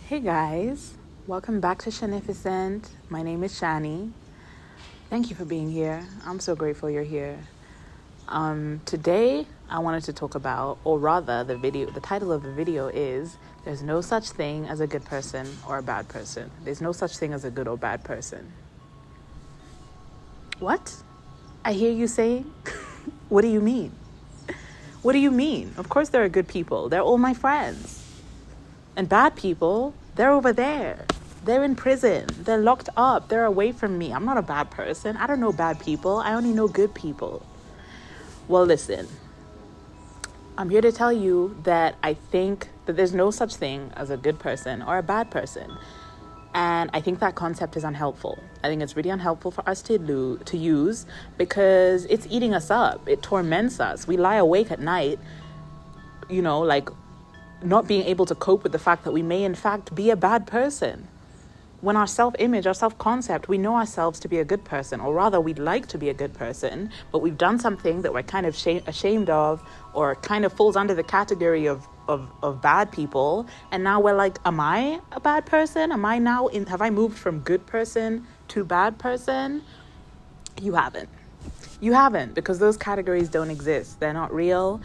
Hey guys, welcome back to Shanificent. My name is Shani. Thank you for being here. I'm so grateful you're here. Today I wanted to talk about, or rather the title of the video is, there's no such thing as a good person or a bad person. There's no such thing as a good or bad person. What? I hear you saying, what do you mean? What do you mean? Of course there are good people. They're all my friends. And bad people, they're over there. They're in prison. They're locked up. They're away from me. I'm not a bad person. I don't know bad people. I only know good people. Well, listen. I'm here to tell you that I think that there's no such thing as a good person or a bad person. And I think that concept is unhelpful. I think it's really unhelpful for us to use because it's eating us up. It torments us. We lie awake at night, not being able to cope with the fact that we may in fact be a bad person. When our self-image, our self-concept, we know ourselves to be a good person, or rather we'd like to be a good person, but we've done something that we're kind of ashamed of, or kind of falls under the category of bad people, and now we're like, am I a bad person? Have I moved from good person to bad person? You haven't, because those categories don't exist. They're not real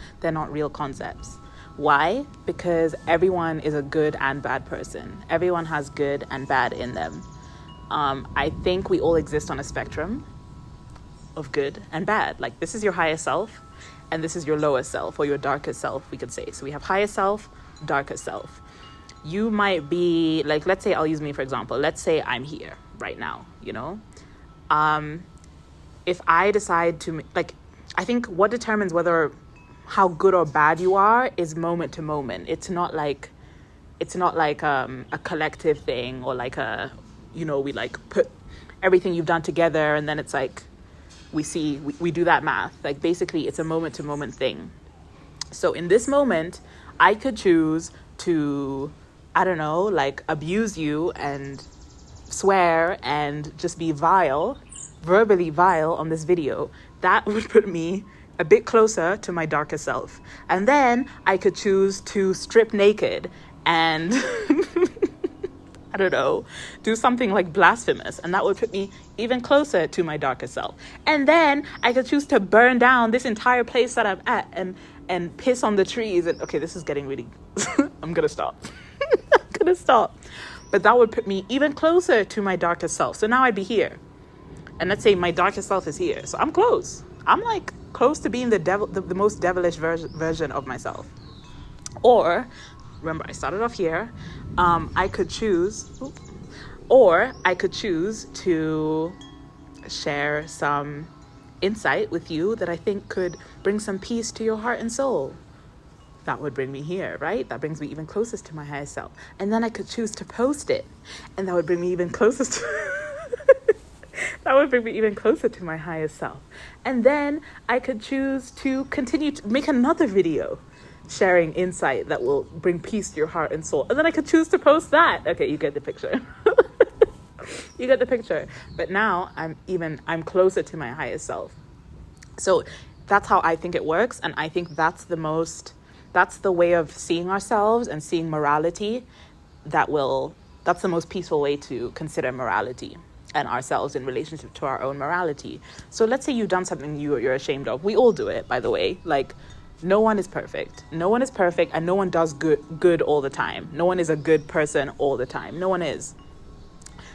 concepts. Why? Because everyone is a good and bad person. Everyone has good and bad in them. I think we all exist on a spectrum of good and bad. Like, this is your higher self, and this is your lower self, or your darker self, we could say. So we have higher self, darker self. You might be, like, let's say, I'll use me for example. Let's say I'm here right now, If I decide to, I think what determines how good or bad you are is moment to moment. It's not like a collective thing, or we put everything you've done together and then it's like we do that math. Like, basically it's a moment to moment thing. So in this moment, I could choose to, abuse you and swear and just be verbally vile on this video. That would put me a bit closer to my darker self. And then I could choose to strip naked and do something like blasphemous, and that would put me even closer to my darker self. And then I could choose to burn down this entire place that I'm at and piss on the trees. And okay, this is getting really I'm gonna stop. But that would put me even closer to my darker self. So now I'd be here, and let's say my darker self is here, so I'm close. I'm like close to being the most devilish version of myself. Or, remember, I started off here. I could choose to share some insight with you that I think could bring some peace to your heart and soul. That would bring me here, right? That brings me even closest to my higher self. And then I could choose to post it, and that would bring me even closest to that would bring me even closer to my highest self. And then I could choose to continue to make another video sharing insight that will bring peace to your heart and soul. And then I could choose to post that. Okay, you get the picture. You get the picture. But now I'm closer to my highest self. So that's how I think it works. And I think that's the way of seeing ourselves and seeing morality. That's the most peaceful way to consider morality and ourselves in relationship to our own morality. So let's say you've done something you're ashamed of. We all do it, by the way. Like, no one is perfect. No one is perfect, and no one does good all the time. No one is a good person all the time. No one is.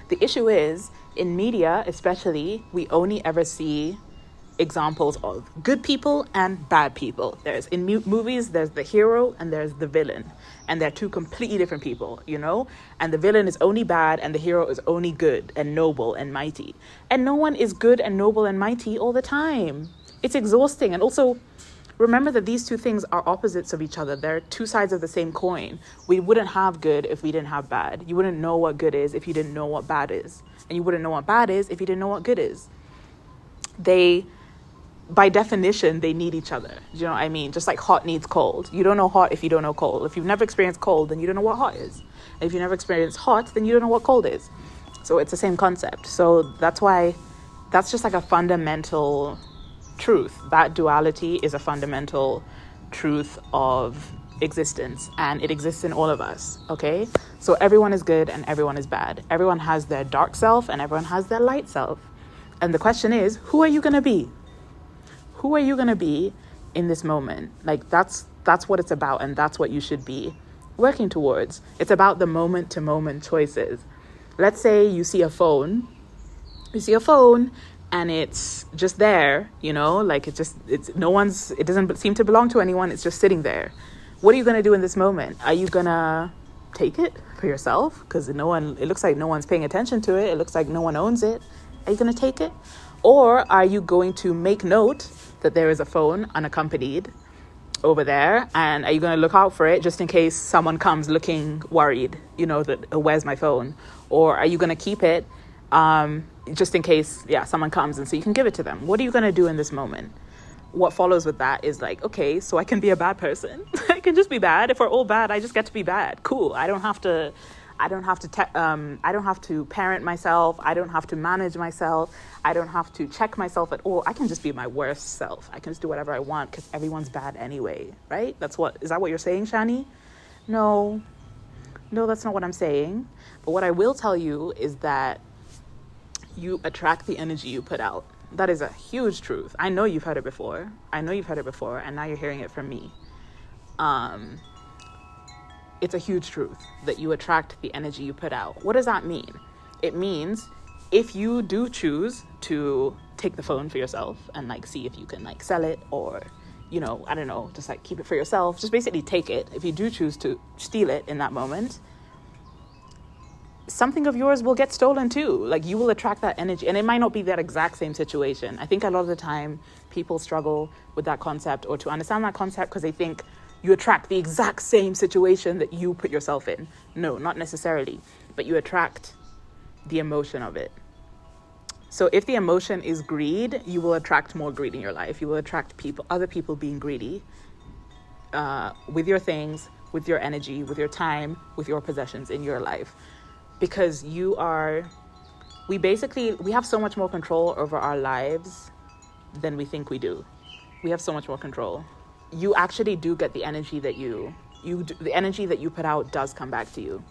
The issue is, in media especially, we only ever see examples of good people and bad people. In movies, there's the hero and there's the villain. And they're two completely different people, And the villain is only bad and the hero is only good and noble and mighty. And no one is good and noble and mighty all the time. It's exhausting. And also, remember that these two things are opposites of each other. They're two sides of the same coin. We wouldn't have good if we didn't have bad. You wouldn't know what good is if you didn't know what bad is. And you wouldn't know what bad is if you didn't know what good is. By definition, they need each other. Do you know what I mean? Just like hot needs cold. You don't know hot if you don't know cold. If you've never experienced cold, then you don't know what hot is. And if you never experienced hot, then you don't know what cold is. So it's the same concept. So that's just like a fundamental truth. That duality is a fundamental truth of existence, and it exists in all of us, okay? So everyone is good and everyone is bad. Everyone has their dark self and everyone has their light self. And the question is, who are you going to be? Who are you going to be in this moment? Like, that's what it's about, and that's what you should be working towards. It's about the moment to moment choices. Let's say you see a phone and it's just there, like it doesn't seem to belong to anyone. It's just sitting there. What are you going to do in this moment? Are you going to take it for yourself? Because it looks like no one's paying attention to it. It looks like no one owns it. Are you going to take it? Or are you going to make note that there is a phone unaccompanied over there? And are you going to look out for it just in case someone comes looking worried, that, where's my phone? Or are you going to keep it just in case, someone comes and so you can give it to them? What are you going to do in this moment? What follows with that is like, okay, so I can be a bad person. I can just be bad. If we're all bad, I just get to be bad. Cool. I don't have to parent myself. I don't have to manage myself. I don't have to check myself at all. I can just be my worst self. I can just do whatever I want because everyone's bad anyway, right? Is that what you're saying, Shani? No, that's not what I'm saying. But what I will tell you is that you attract the energy you put out. That is a huge truth. I know you've heard it before. And now you're hearing it from me. It's a huge truth that you attract the energy you put out. What does that mean? It means if you do choose to take the phone for yourself and like see if you can like sell it, or, I don't know, just like keep it for yourself, just basically take it. If you do choose to steal it in that moment, something of yours will get stolen too. Like, you will attract that energy, and it might not be that exact same situation. I think a lot of the time people struggle with that concept, or to understand that concept, because they think you attract the exact same situation that you put yourself in. No, not necessarily, but you attract the emotion of it. So if the emotion is greed, you will attract more greed in your life. You will attract other people being greedy with your things, with your energy, with your time, with your possessions in your life. Because we have so much more control over our lives than we think we do. We have so much more control. You actually do get the energy that the energy that you put out does come back to you.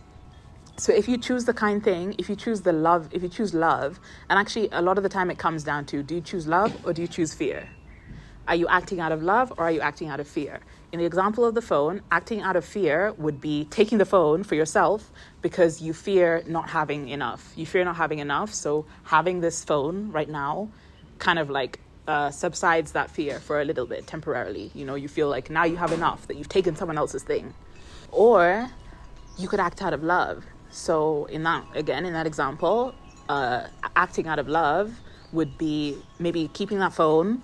So if you choose the kind thing, if you choose love, and actually a lot of the time it comes down to, do you choose love or do you choose fear? Are you acting out of love or are you acting out of fear? In the example of the phone, acting out of fear would be taking the phone for yourself because you fear not having enough. So having this phone right now kind of like subsides that fear for a little bit temporarily. You feel like now you have enough, that you've taken someone else's thing. Or you could act out of love. So in that example, acting out of love would be maybe keeping that phone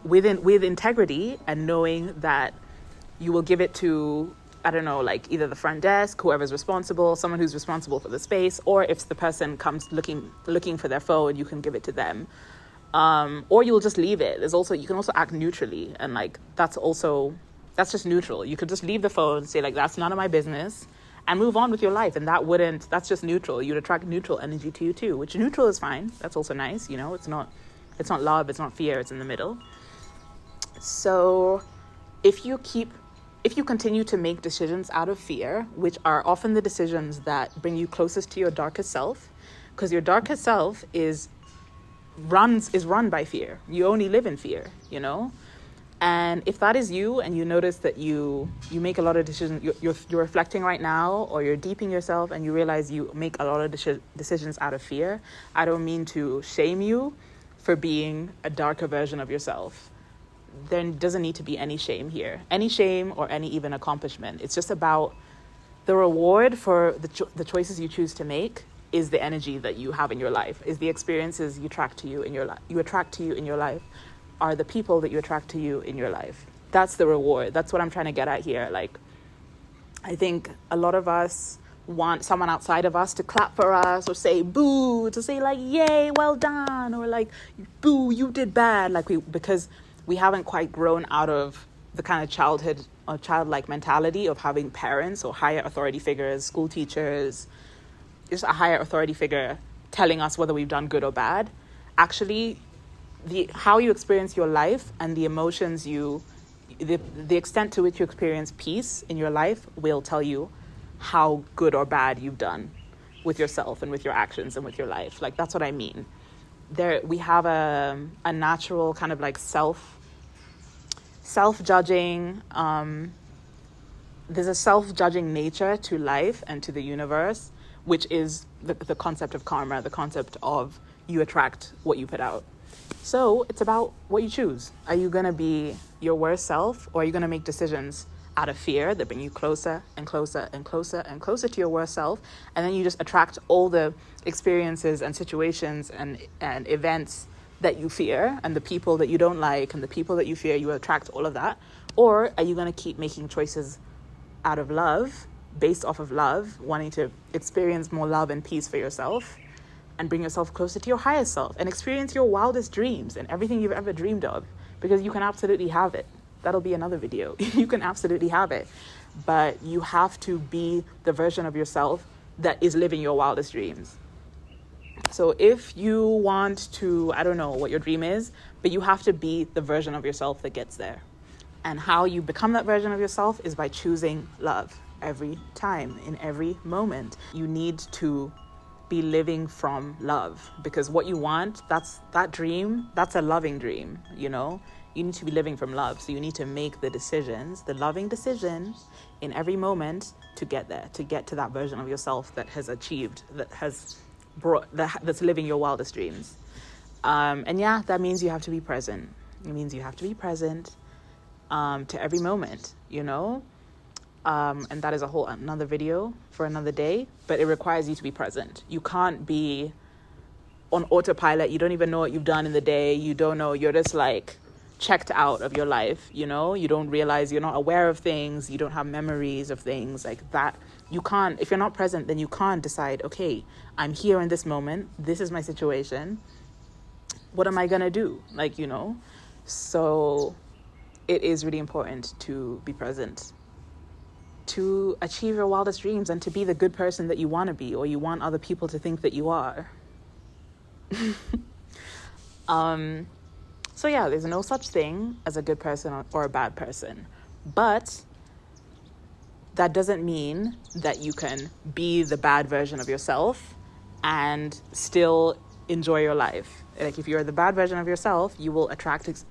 with integrity and knowing that you will give it to, I don't know, like either the front desk, whoever's responsible, someone who's responsible for the space, or if the person comes looking for their phone, you can give it to them. Or you'll just leave it. You can also act neutrally, and like that's just neutral. You could just leave the phone, say like, that's none of my business, and move on with your life. And that's just neutral. You'd attract neutral energy to you too, which neutral is fine. That's also nice. It's not love, it's not fear, it's in the middle. So if you continue to make decisions out of fear, which are often the decisions that bring you closest to your darkest self, because your darkest self is run by fear. You only live in fear, And if that is you, and you notice that you make a lot of decisions, you're reflecting right now, or you're deeping yourself and you realize you make a lot of decisions out of fear, I don't mean to shame you for being a darker version of yourself. There doesn't need to be any shame here, any shame or any even accomplishment. It's just about the reward for the choices you choose to make is the energy that you have in your life, is the experiences you attract to you in your life, are the people that you attract to you in your life. That's the reward. That's what I'm trying to get at here. Like, I think a lot of us want someone outside of us to clap for us or say boo, to say like, yay, well done, or like, boo, you did bad. Because we haven't quite grown out of the kind of childhood or childlike mentality of having parents or higher authority figures, school teachers, just a higher authority figure telling us whether we've done good or bad. Actually, how you experience your life and the emotions you the extent to which you experience peace in your life will tell you how good or bad you've done with yourself and with your actions and with your life. Like, that's what I mean. We have a natural kind of like self-judging, there's a self-judging nature to life and to the universe, which is the concept of karma, the concept of you attract what you put out. So it's about what you choose. Are you going to be your worst self, or are you going to make decisions out of fear that bring you closer and closer and closer and closer to your worst self? And then you just attract all the experiences and situations and events that you fear, and the people that you don't like and the people that you fear, you attract all of that. Or are you going to keep making choices out of love, based off of love, wanting to experience more love and peace for yourself and bring yourself closer to your highest self and experience your wildest dreams and everything you've ever dreamed of? Because you can absolutely have it. That'll be another video. You can absolutely have it. But you have to be the version of yourself that is living your wildest dreams. So if you want to, I don't know what your dream is, but you have to be the version of yourself that gets there. And how you become that version of yourself is by choosing love every time, in every moment. You need to be living from love, because what you want, that dream, that's a loving dream, you know? You need to be living from love. So you need to make the decisions, the loving decisions in every moment to get there, to get to that version of yourself that has achieved, that's living your wildest dreams. And yeah, that means you have to be present. It means you have to be present to every moment, you know? And that is a whole another video for another day, but it requires you to be present. You can't be on autopilot. You don't even know what you've done in the day. You don't know. You're just like checked out of your life, you know? You don't realize, you're not aware of things. You don't have memories of things like that. You can't, if you're not present, then you can't decide, okay, I'm here in this moment. This is my situation. What am I going to do? Like, you know? So it is really important to be present, to achieve your wildest dreams, and to be the good person that you want to be, or you want other people to think that you are. So yeah, there's no such thing as a good person or a bad person, but that doesn't mean that you can be the bad version of yourself and still enjoy your life. Like, if you're the bad version of yourself, you will attract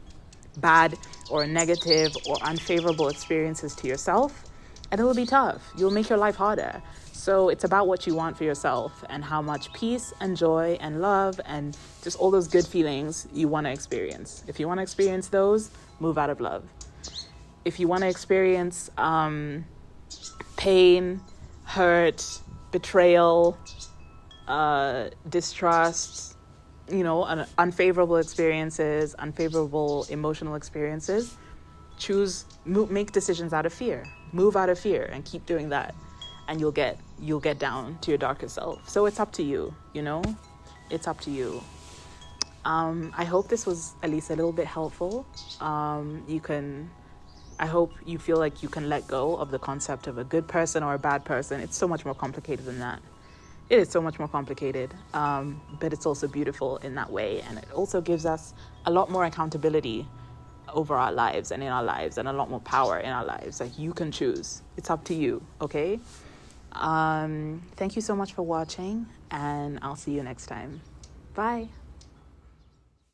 bad or negative or unfavorable experiences to yourself, and it will be tough. You'll make your life harder. So it's about what you want for yourself and how much peace and joy and love and just all those good feelings you want to experience. If you want to experience those, move out of love. If you want to experience pain, hurt, betrayal, distrust, you know, unfavorable experiences, unfavorable emotional experiences, make decisions out of fear. Move out of fear and keep doing that, and you'll get down to your darkest self. So it's up to you, you know? It's up to you. I hope this was at least a little bit helpful. I hope you feel like you can let go of the concept of a good person or a bad person. It's so much more complicated than that. It is so much more complicated, but it's also beautiful in that way. And it also gives us a lot more accountability over our lives and in our lives, and a lot more power in our lives. Like, you can choose. It's up to you, okay? Thank you so much for watching, and I'll see you next time. Bye.